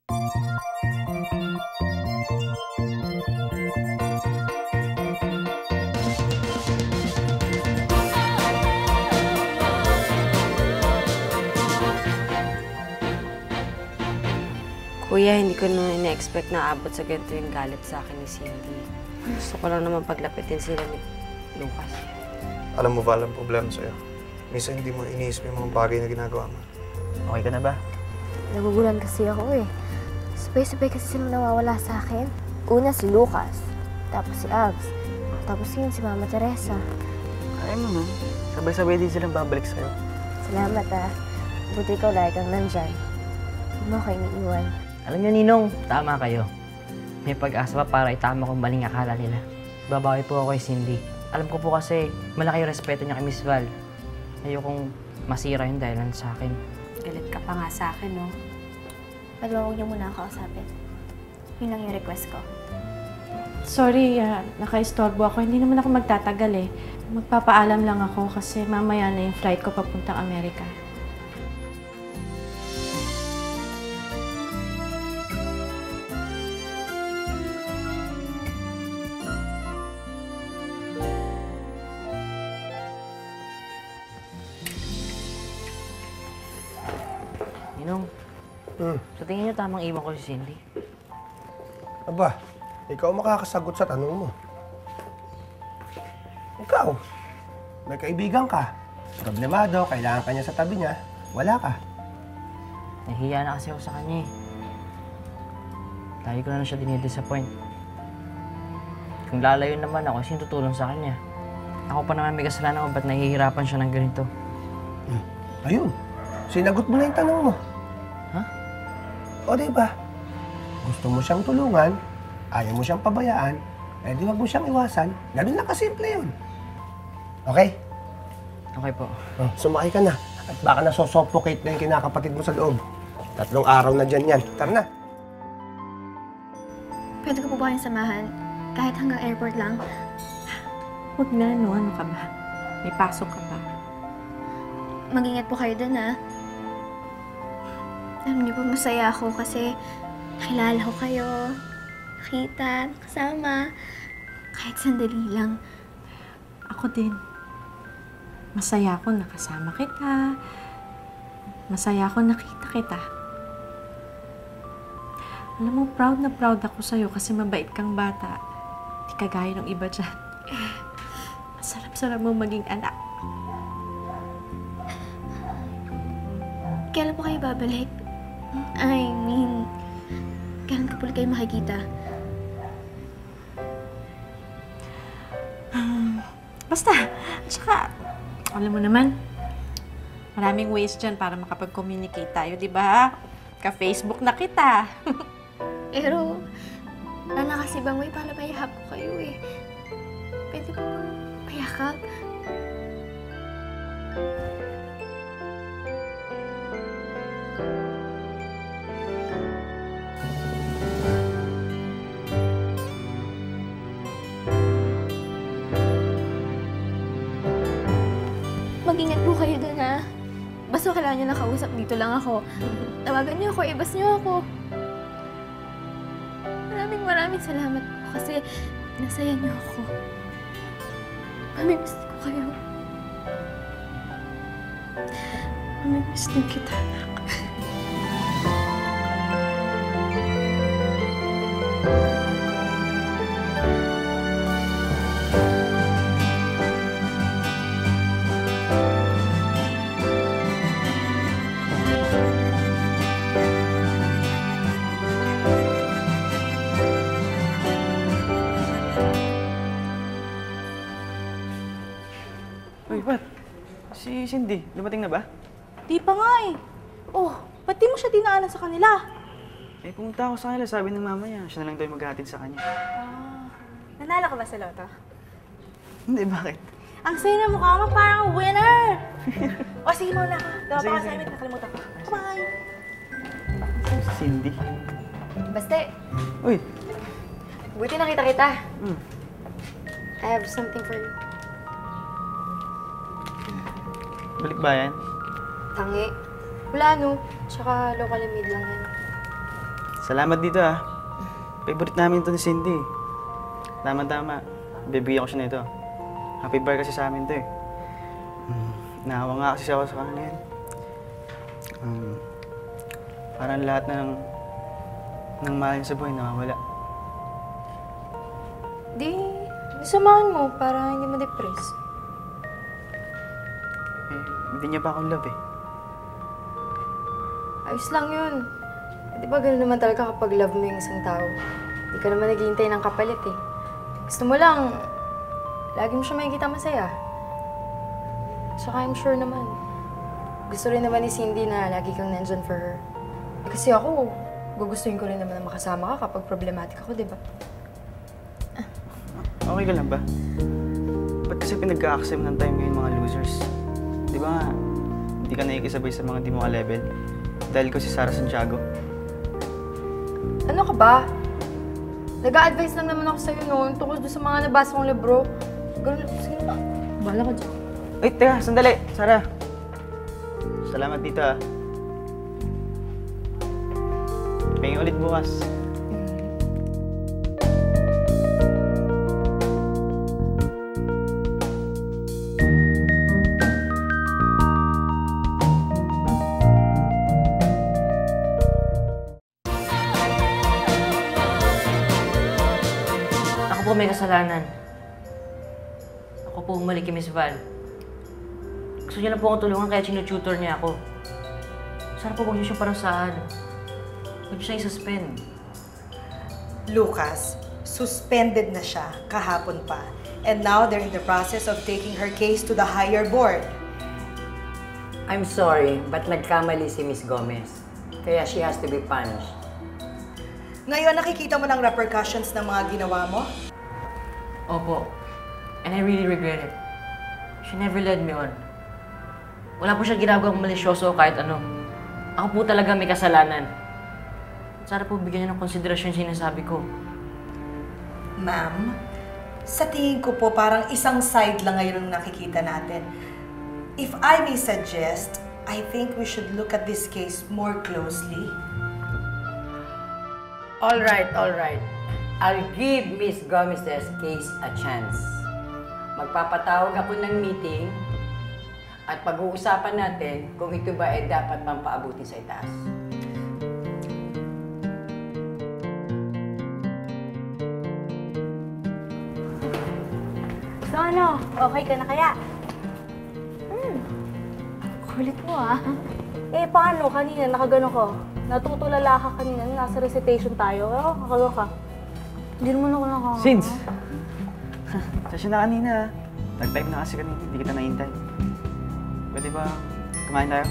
Kuya, hindi ko na ina-expect na abot sa ganito yung galit sa akin ni Cindy. Gusto ko lang naman paglapitin sila ni Lucas. Alam mo, Val, ang problema sa'yo. Minsan hindi mo iniisip yung mga bagay na ginagawa mo. Okay ka na ba? Nagugulan kasi ako eh. Sabay-sabay kasi silang nawawala sa akin. Una si Lucas, tapos si Abs, tapos yun si Mama Teresa. Kaya mo, man. Sabay-sabay din silang babalik sa'yo. Salamat ah. Buti ikaw lagi kang nandyan. Hindi mo ako iniiwan. Alam niyo, Ninong, tama kayo. May pag-asa pa para itama kong maling akala nila. Babawi po ako kay Cindy. Alam ko po kasi malaki yung respeto niya kay Miss Val. Ayokong masira yung dahilan sa akin. Galit ka pa nga sa akin, no? Pwede ba huwag niyo muna ako kausapin? Yun lang yung request ko. Sorry, naka-istorbo ako. Hindi naman ako magtatagal eh. Magpapaalam lang ako kasi mamaya na yung flight ko papuntang Amerika. Ninong, sa tingin niyo tamang iwan ko si Cindy? Aba, ikaw makakasagot sa tanong mo. Ikaw, may kaibigan ka. Problemado, kailangan ka niya sa tabi niya. Wala ka. Nahihiya na kasi ako sa kanya eh. Lagi ko na siya dinidisappoint. Kung lalayo naman ako, sino tutulong sa kanya? Ako pa naman may kasalanan ko ba't nahihirapan siya ng ganito? Ayun, sinagot mo na yung tanong mo. Ha? O diba? Gusto mo siyang tulungan, ayaw mo siyang pabayaan, eh di wag mo siyang iwasan. Ganun lang kasimple yun. Okay? Okay po. Sumakay ka na. At baka nasosuffocate na yung kinakapatid mo sa loob. 3 araw na dyan yan. Tara na. Pwede ko po ba kayong samahan? Kahit hanggang airport lang? Huwag na, no? Ano ka ba? May pasok ka pa. Mag-ingat po kayo dun, ha? Alam niyo po, masaya ako kasi nakilala ko kayo, nakita, kasama, kahit sandali lang. Ako din. Masaya ako nakasama kita. Masaya ako nakita kita. Alam mo, proud na proud ako sa'yo kasi mabait kang bata. Di kagaya ng iba dyan. Masarap-sarap mo maging anak. Kailan po kayo babalik? I mean, kailan ka po kayo makikita? Basta, tsaka, alam mo naman, maraming ways dyan para makapag-communicate tayo, di ba? Ka-Facebook na kita. Pero, wala kasi bang way para mayahap ko kayo eh. Pwede po bang mayakap? Mag-ingat po kayo dun, ha? Basta kailangan nyo nakausap, dito lang ako. Tawagan nyo ako, ibas nyo ako. Maraming salamat po kasi nasaya nyo ako. Mamimiss ko kayo. Mamimiss din kita, anak. Uy, ba't? Si Cindy, dumating na ba? Di pa nga eh. Oh, ba't di mo siya dinaanan sa kanila? Eh, pumunta ako sa kanila, sabi ng mama niya. Siya na lang daw yung maghahatid sa kanya. Nanalo ka ba sa loto? Hindi, bakit? Ang saya ng mukha mo, parang winner! O, sige muna ako. Dawa Sige, pa sige. assignment, nakalimutan ko. Bye! Cindy? Baste, Uy! buti nakita kita. Hmm. I have something for you. Balik ba yan? Tangi. Wala no. Tsaka local made lang yan. Salamat dito ah. Favorite namin ito ni Cindy. Tama-tama. Bibigyan ko siya nito. Happy birthday kasi sa amin ito eh. Naawa nga kasi ako sa kanya yan. Parang lahat ng mahal niya sa buhay nawawala. Di samahan mo para hindi ma-depress. Eh, hindi niya pa akong love eh. Ayos lang yun. Di ba gano'n naman talaga kapag love mo yung isang tao? Hindi ka naman naghihintay ng kapalit eh. Gusto mo lang, lagi mo siya makikita masaya. Tsaka I'm sure naman, gusto rin naman ni Cindy na lagi kang nandyan for her. Eh, kasi ako, gugustuhin ko rin naman na makasama ka kapag problematic ako, di ba? Okay ka lang ba? Ba't kasi pinagka-accept ng time ngayon mga losers? Di ba nga, hindi ka nakikisabay sa mga di mo ka-level? Dahil ko si Sarah Santiago. Ano ka ba? Nag-a-advise lang naman ako sa'yo noon tungkol doon sa mga nabasa kong libro. Ganun, sige na. Bahala ka dyan. Ay, teka, sandali. Sarah. Salamat dito ah. Pingin ulit bukas. Ako po may kasalanan. Ako po umalik kay Miss Val. Gusto niya lang po akong tulungan kaya sinututor niya ako. Sana po huwag niyo siyang parasahan. Huwag niyo siyang i-suspend. Lucas, suspended na siya kahapon pa. And now they're in the process of taking her case to the higher board. I'm sorry, but nagkamali si Miss Gomez. Kaya she has to be punished. Ngayon, nakikita mo ng repercussions ng mga ginawa mo? Opo. And I really regret it. She never led me on. Wala po siya ginagawang malisyoso kahit ano. Ako po talaga may kasalanan. Sana po bigyan niyo ng konsiderasyon yung sinasabi ko. Ma'am, sa tingin ko po parang isang side lang ngayon ang nakikita natin. If I may suggest, I think we should look at this case more closely. All right. I'll give Miss Gomez's case a chance. Magpapatawag ako ng meeting at pag-uusapan natin kung ito ba ay dapat pampaabuti sa itaas. So ano, okay ka na kaya? Kulit mo ah. Eh paano? Kanina nakagano ko. Natutulala ka kanina. Nasa recitation tayo. Pero kakalo ka. Hindi naman ako nakakano. Since? Sasya na kanina ah. Nag-time na kasi kanina, hindi kita nahintay. Pwede ba kumain tayo?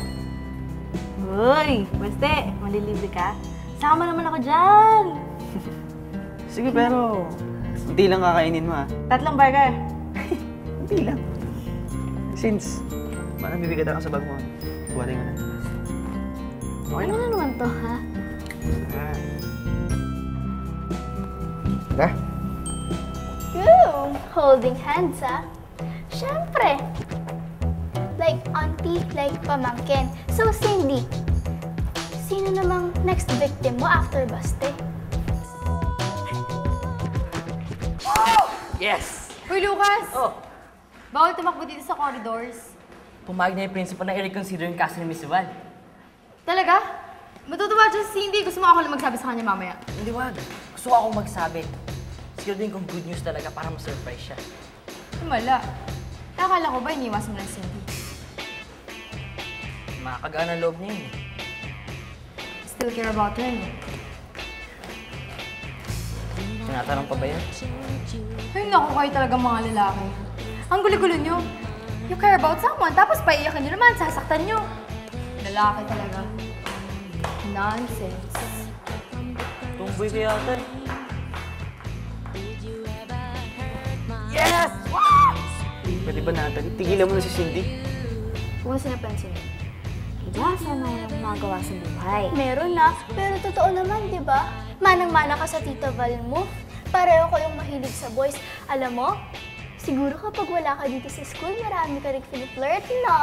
Uy! Basta, malilibre ka. Sama naman ako dyan! Sige pero, hindi lang kakainin mo ah. 3 burger. Hindi lang. Since, parang bibigat ako sa bag mo. Buhatin ko na. Ano na naman to, ha? Tara. Holding hands, ha? Siyempre. Like auntie, like pamangkin. So, Cindy, sino namang next victim mo after Baste? Yes! Uy, Lucas! Oh, Bawal tumakbo dito sa corridors. pumayag na yung principal na i-reconsider yung kaso ni Miss Val. Talaga? Matutuwa dyan si Cindy. Gusto mo ako lang magsabi sa kanya mamaya. Hindi wag. Gusto ko akong magsabi. Siguro din kung good news talaga para ma-surprise siya. Wala. Akala ko ba iniwas mo lang si Cindy? Makakagaan ang loob niya yun. Still care about her, no? Tinatanong pa ba yan? Ay, naku, kayo talaga mga lalaki. Ang gulo-gulo nyo. You care about someone, tapos paiyakan nyo naman, sasaktan nyo. Lalaki talaga. Nonsense. Tumboy ka yata eh. Yes! Pwede ba Natalie? Tigilan mo na si Cindy. Kung sinapansin mo, diba sana walang magawa sa buhay? Meron na, pero totoo naman, di ba? Manang-mana ka sa Tita Val mo. Pareho ko yung mahilig sa boys. Alam mo, siguro kapag wala ka dito sa school, marami ka rin flirt, no?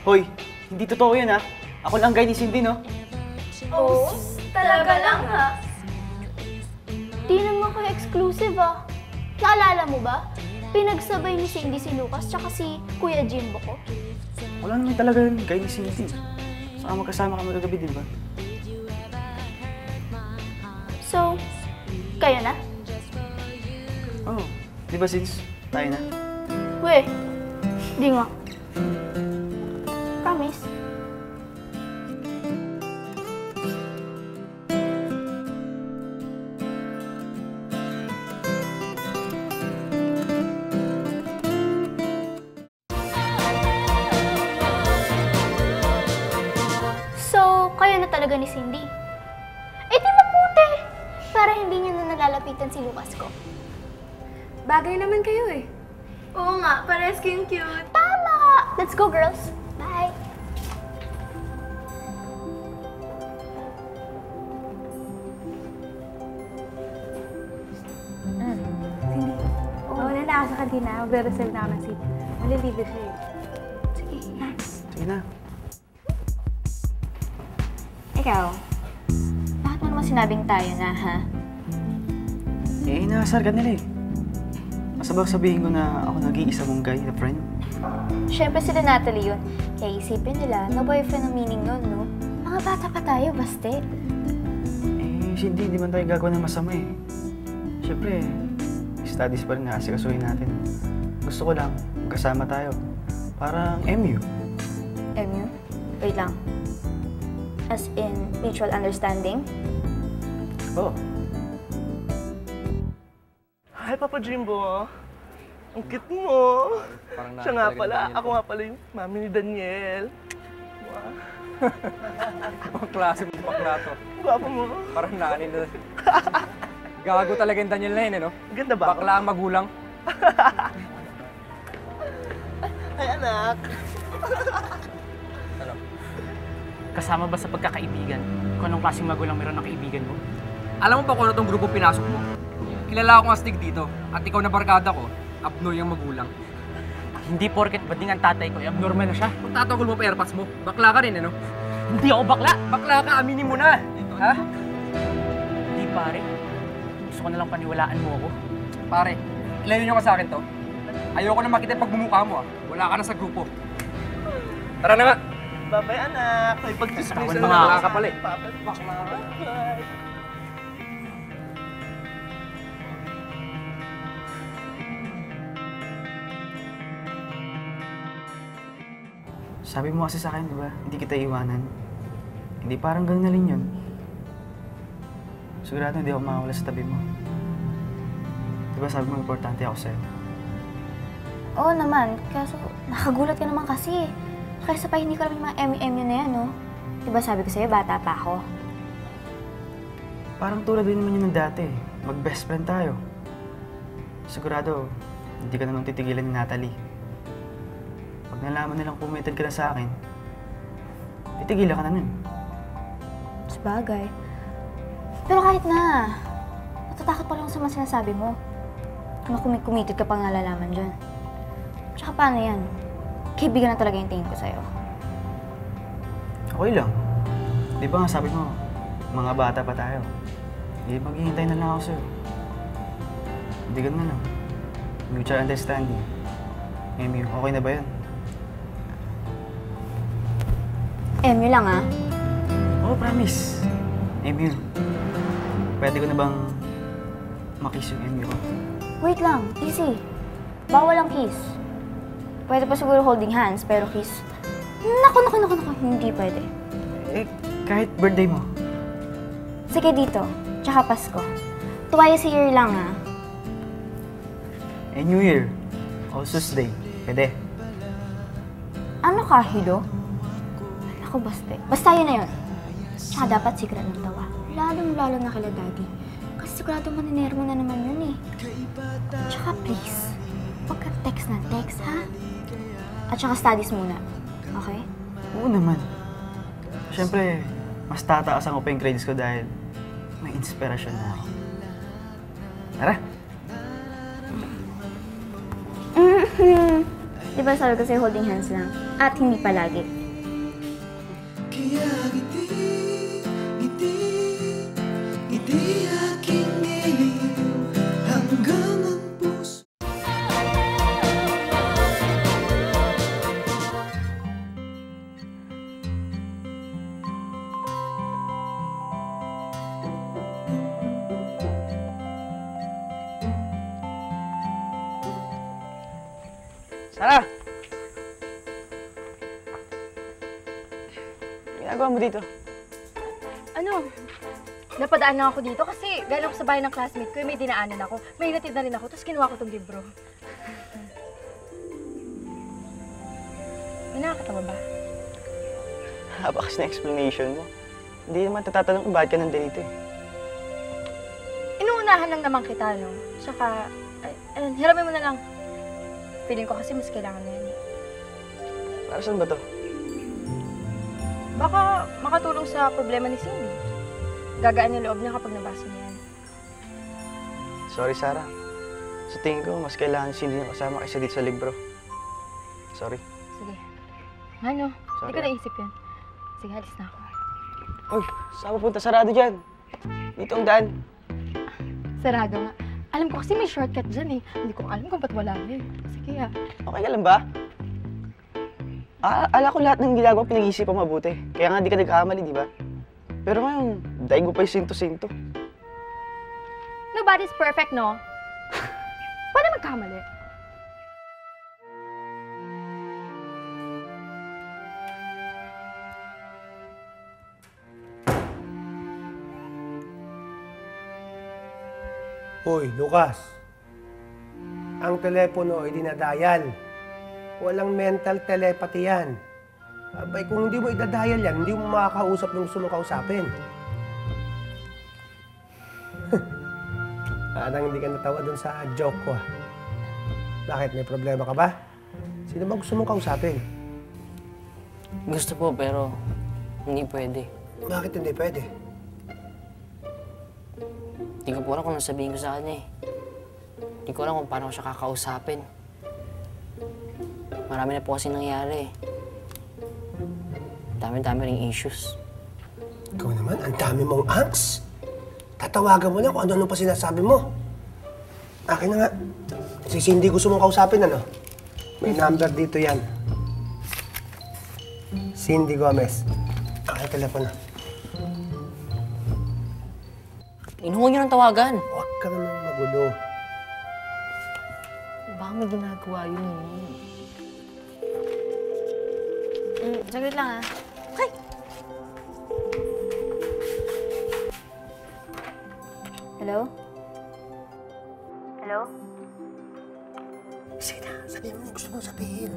Hoy, hindi totoo yun ha. Ako lang guy ni Cindy, no? Oh, talaga lang ha? Naalala mo ba? Pinagsabay ni Cindy si Lucas tsaka si Kuya Jimbo ko. Wala naman talaga yun kayo ni Cindy. Saka magkasama kami kagabi, di ba? So, kayo na? Oo. Di ba since tayo na? Weh, di nga. Promise. So, kayo na talaga ni Cindy? Eh di mabuti! Para hindi niya na nalalapitan si Lucas ko. Bagay naman kayo eh. Oo nga, parehas kayong cute. Tama! Let's go, girls. Bye! Cindy, wala na ako sa kantina. Magre-reserve na ako ng seat. Malilibre siya eh. Sige, na. Sige na. Ikaw, bakit mo naman sinabing tayo na, ha? Eh, inaasar ka nila eh. Masabang sabihin ko na ako nag-iisa mong guy na friend. Siyempre sila Natalie yun. Kaya isipin nila na boyfriend ang meaning nun, no? Mga bata pa tayo, baste. Eh, Cindy, hindi man tayo gagawa ng masama eh. Siyempre, studies pa rin na asikasuhin natin. Gusto ko lang, magkasama tayo. Parang MU. MU? Wait lang. As in, mutual understanding? Oo. Hi, Papa Jimbo. Ang cute mo. Siya nga pala. Ako nga pala yung mami ni Daniel. Ang klase mo bakla to. Gwapo mo. Parang naanin na. Gago talaga yung Daniel na yun, eh, no? Ganda ba? Bakla ang magulang. Ay, anak. Ano? Kasama ba sa pagkakaibigan kung anong klaseng magulang meron ng kaibigan mo? Alam mo ba kung ano tong grupo pinasok mo? Kilala ako astig dito. At ikaw na barkada ko, abnormal yung magulang. Hindi porket bading ang tatay ko, abnormal na siya. Kung tatagol mo pa airpads mo, bakla ka rin, ano? Hindi ako bakla! Bakla ka, aminin mo na! Ha? Hindi pare. Gusto ko na lang paniwalaan mo ako. Pare, ilayo nyo ka sa akin to. Ayoko na makita yung pagbumukha mo, ah. Wala ka na sa grupo. Tara na nga! Bye-bye, anak. May pag-dismiss Katawan mga ka pala eh. Bye. Sabi mo kasi sa akin, di ba? Hindi kita iwanan. Hindi parang gano'n na rin yun. Sigurado hindi ako makawala sa tabi mo. Di ba sabi mo importante ako sa'yo? Oo naman, kaso nakagulat ka naman kasi. Kaysa pa hindi ko alam yung mga MU na yan, no? Diba sabi ko sa'yo, bata pa ako. Parang tulad din naman yun ng dati. Mag-best friend tayo. Sigurado, hindi ka naman titigilan ni Natalie. Pag nalaman nilang committed ka na sa akin, titigilan ka na nun. Sabagay. Pero kahit na, natatakot pa lang sa mga sinasabi mo. Kung committed ka pang nalalaman dyan. Tsaka paano yan? Kaibigan na talaga yung tingin ko sa'yo. Okay lang. Di ba nga sabi mo, mga bata pa tayo. Hindi, maghihintay na lang ako sa'yo. Hindi ganun na lang. Mutual understanding. MU, okay na ba yan? MU lang, ah. Oo, promise. MU. Pwede ko na bang makiss yung MU ko? Wait lang, easy. Bawal ang kiss. Pwede pa siguro holding hands, pero kiss. Naku, hindi pwede. Eh, kahit birthday mo. Sige dito, tsaka Pasko. Twice a year lang, ah. Eh, New Year. O Tuesday. Pwede. Ano ka, Hilo? Ako, baste. Basta yun na yun. Tsaka dapat secret ng tawa. Lalong-lalo na kila Daddy. Kasi sigurado maninermo na naman yun eh. Tsaka please, huwag ka text na text, ha? At tsaka studies muna. Okay? Oo naman. Siyempre, mas tataasan ko pa yung grades ko dahil may inspirasyon na ako. Tara! Di ba sabi ko sa'yo holding hands lang? At hindi palagi. Kaya ngiti aking niliw hanggang ang Sara! Ginagawa mo dito? Ano? Napadaan lang ako dito kasi galing ako sa bahay ng classmate ko, may dinaanan ako. May natid na rin ako, tapos kinuha ko tong libro. May nakakatawa ba? Haba kasi na explanation mo. Hindi naman tatatanong kung bakit ka nandito eh. Inuunahan lang naman kita, no? Tsaka, hiramin mo na lang. Feeling ko kasi mas kailangan na yan. Para saan ba to? Baka makatulong sa problema ni Cindy. Gagaan yung loob niya kapag nabasa niya yan. Sorry, Sarah. Sa tingin ko, mas kailangan si Cindy na kasama kaysa dito sa libro. Sorry. Sige. Ano? Sorry. Hindi ko naisip yun. Sige, alis na ako. Uy, saan pupunta? Sarado dyan. Dito ang daan. Sarado nga. Alam ko kasi may shortcut dyan eh. Hindi ko alam kung ba't wala na eh. Sige ah. Okay ka lang ba? Ala ko lahat ng ginagawa pinag-iisipan mabuti. Kaya nga di ka nagkakamali, di ba? Pero ngayon, daig mo pa yung sinto-sinto. Nobody's perfect, no? Paano magkamali? Hoy, Lucas. Ang telepono ay dinadayal. Walang mental telepathy yan. Abay, kung hindi mo idadayal yan, hindi mo makakausap ng gusto mong kausapin. Parang hindi ka natawa dun sa joke ko. Bakit? May problema ka ba? Sino ba gusto mong kausapin? Gusto po, pero hindi pwede. Bakit hindi pwede? Hindi ko po alam kung ano sabihin ko sa kanya eh. Hindi ko alam kung paano ko siya kakausapin. Marami na po kasi nangyari eh. Dami-dami ring issues. Ikaw naman, ang dami mong angst. Tatawagan mo na kung ano-ano pa sinasabi mo. Akin na nga. Si Cindy gusto mong kausapin, ano? May number dito yan. Cindy Gomez. Akin ang telepono. Inuho niyo ng tawagan. Huwag ka naman magulo. Baka may ginagawa yun. Saglit lang ah. Hey! Hello? Hello? Sige na, sabihin mo yung gusto mong sabihin.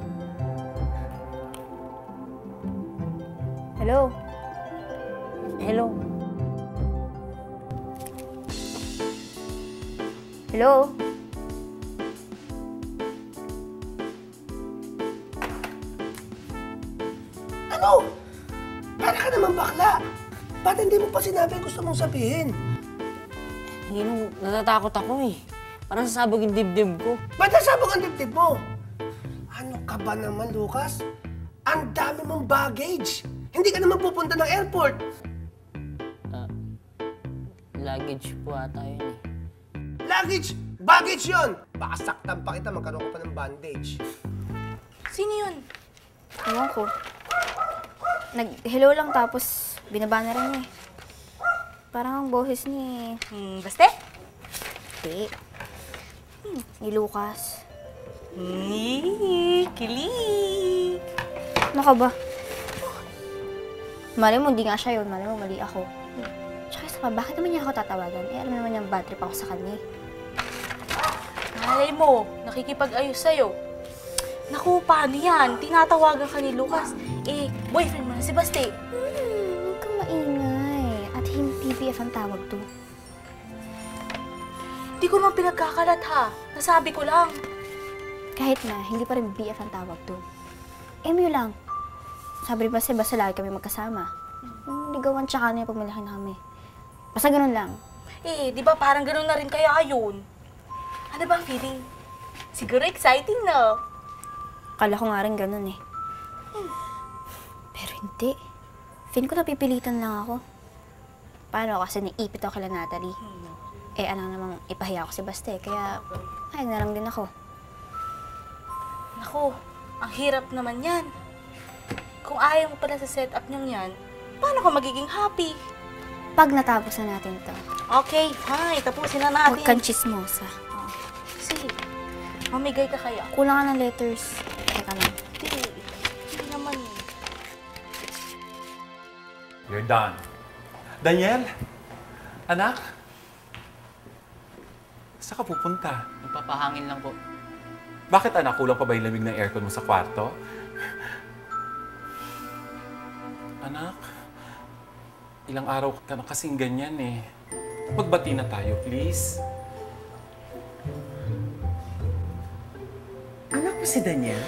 Hello? Hello? Hello? Ano? Para ka naman bakla. Ba't hindi mo pa sinabi yung gusto mong sabihin? Hinong natatakot ako eh. Parang sasabog yung dibdib ko. Ba't nasabog ang dibdib mo? Ano ka ba naman, Lucas? Ang dami mong baggage. Hindi ka naman pupunta ng airport. Luggage po ata yun eh. Luggage! Baggage yun! Baka saktan pa kita, magkaroon ka pa ng bandage. Sino yun? Ewan ko. Nag-hello lang tapos binaba na rin niya eh. Parang ang boses ni... Baste? Hindi. Ni Lucas. Kilig! Ano ka ba? Mali mo, hindi nga siya yun. Mali mo, mali ako. Tsaka isa pa, bakit naman niya ako tatawagan? Eh, alam naman niyang bad trip ako sa kanya eh. Malay mo, nakikipag-ayos sa'yo. Naku, paano yan? Tinatawagan ka ni Lucas. Eh, boyfriend mo na si Baste. Huwag kang maingay. At hindi BF ang tawag to. Di ko naman pinagkakalat ha. Nasabi ko lang. Kahit na, hindi pa rin BF ang tawag to. MU lang. Sabi rin ba si Basta lagi kami magkasama. Yung ligawan tsaka na yung pagmalaki na kami. Basta ganun lang. Eh, di ba parang ganun na rin kaya yun? Ano ba ang feeling? Siguro exciting na. Akala ko nga rin ganun eh. Pero hindi. Feeling ko napipilitan lang ako. Paano kasi naipit ako kila Natalie. Eh, ano namang ipahiya ako si Baste, kaya ayag na lang din ako. Naku, ang hirap naman yan. Kung ayaw mo pala sa setup niyang yan, paano ka magiging happy? Pag natapos na natin to. Okay, fine. Tapusin na natin. Huwag kang chismosa. Sige, mamigay ka kaya. Kulang ka ng letters. Teka lang. Hindi naman eh. You're done. Daniel! Anak? Saan ka pupunta? Magpapahangin lang po. Bakit anak, kulang pa ba yung lamig ng aircon mo sa kwarto? Anak, ilang araw ka na kasing ganyan eh. Magbati na tayo, please. Anak mo si Daniel?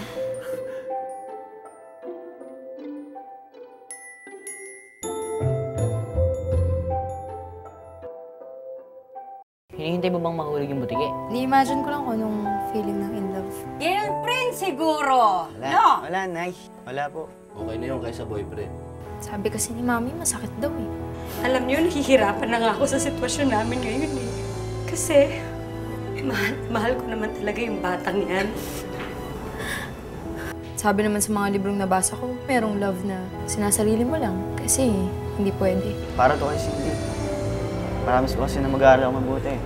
Hinihintay mo bang mahulog yung butike? Ni-imagine ko lang kung anong feeling ng in love. Girlfriend siguro! Wala, Nay. Wala po. Okay na yun kaysa boyfriend. Sabi kasi ni Mami, masakit daw eh. Alam niyo, nahihirapan na nga ako sa sitwasyon namin ngayon eh. Kasi, mahal ko naman talaga yung batang yan. Sabi naman sa mga librong nabasa ko, merong love na sinasarili mo lang. Kasi hindi pwede. Para to kay Cindy. Promise ko kasi na mag-aaral ako mabuti.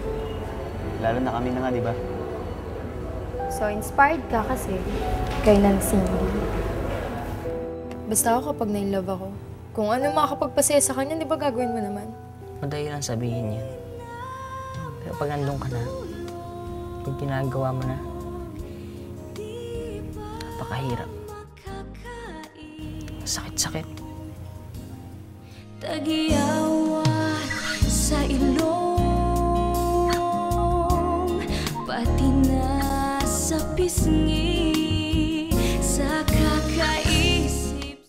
Lalo na kami na nga, di ba? So, inspired ka kasi kay Nan Cindy. Basta ako kapag na-in-love ako, kung ano makakapagpasaya sa kanya, di ba gagawin mo naman? Madali lang sabihin yan. Pero pag nandun ka na, pag ginagawa mo na, napakahirap. Sakit-sakit. Tagiyawat sa ilong, pati na sa pisngi.